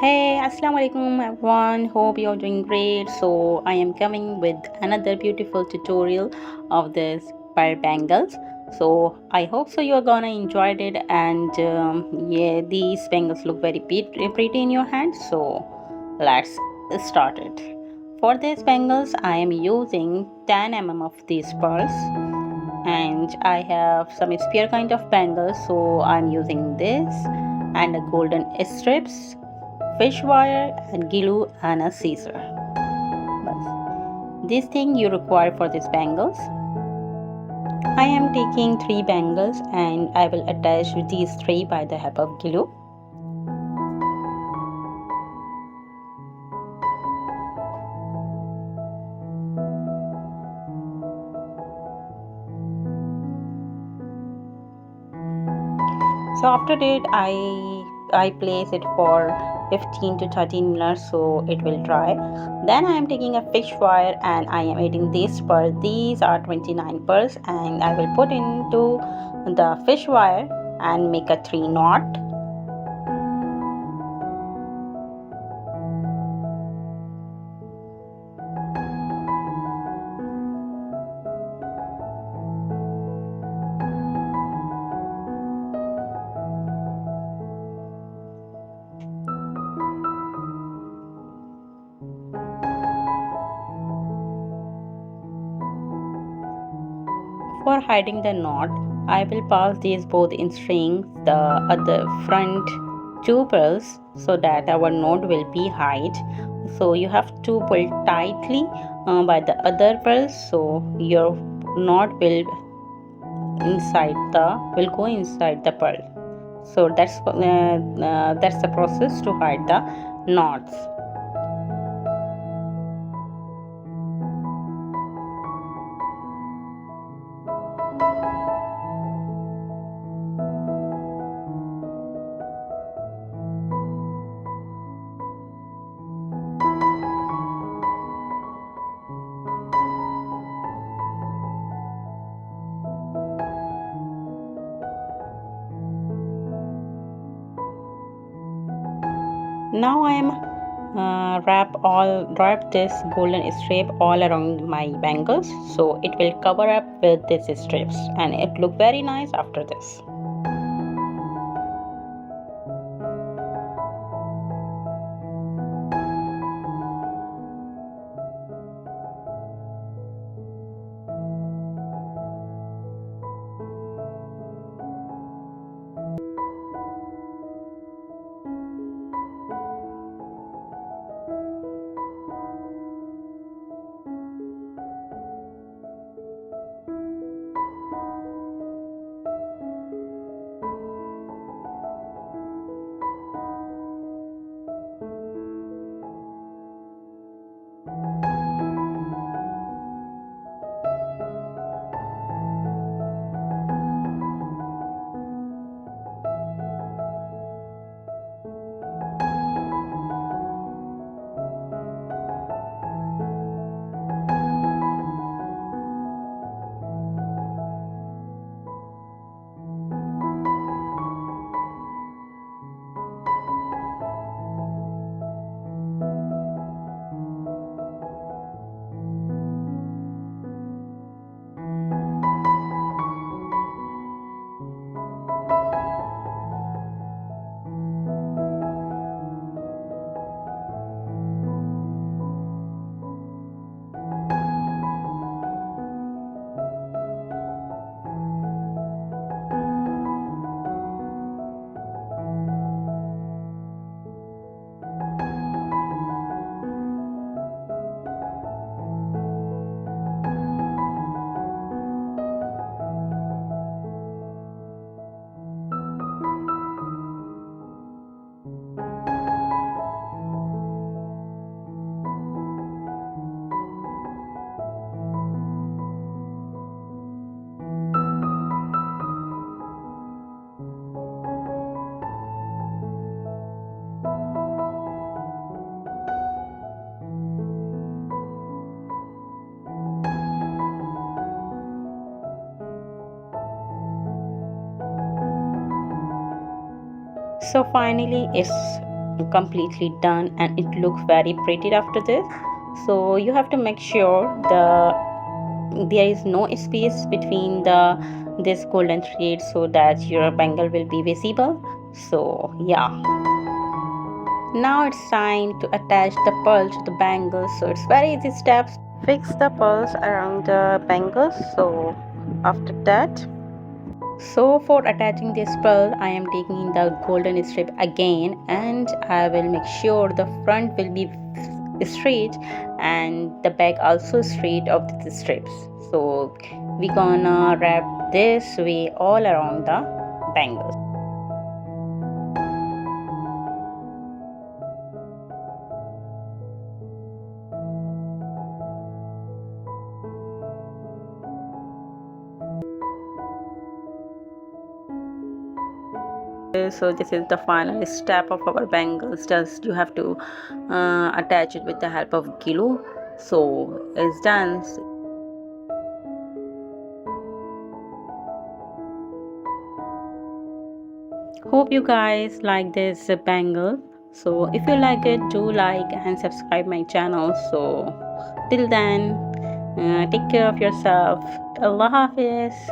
Hey, Assalamu alaikum everyone. Hope you're doing great. So, I am coming with another beautiful tutorial of this fire bangles. So, I hope so you're gonna enjoy it. And yeah, these bangles look very pretty in your hand. So, let's start it. For these bangles, I am using 10 of these pearls, and I have some spear kind of bangles, so I'm using this and a golden strips, fish wire and glue and a scissor. This thing you require for these bangles. I am taking 3 bangles and I will attach these 3 by the help of glue. So after that I place it for 15 to 13 minutes so it will dry. Then I am taking a fish wire and I am adding this pearl. These are 29 pearls and I will put into the fish wire and make a 3 knot. For hiding the knot, I will pass these both in strings the other front 2 pearls so that our knot will be hide. So you have to pull tightly by the other pearls so your knot will go inside the pearl. So that's the process to hide the knots. Now I am wrap this golden strip all around my bangles so it will cover up with these strips and it look very nice after this. So finally it's completely done, and it looks very pretty after this. So you have to make sure there is no space between this golden thread so that your bangle will be visible. So yeah, now it's time to attach the pearl to the bangle. So it's very easy steps. Fix the pearls around the bangles. So after that, so for attaching this pearl, I am taking the golden strip again, and I will make sure the front will be straight and the back also straight of the strips. So we gonna wrap this way all around the bangles. So this is the final step of our bangles. Just you have to attach it with the help of glue. So it's done. Hope you guys like this bangle. So if you like it, do like and subscribe my channel. So till then, take care of yourself. Allah Hafiz.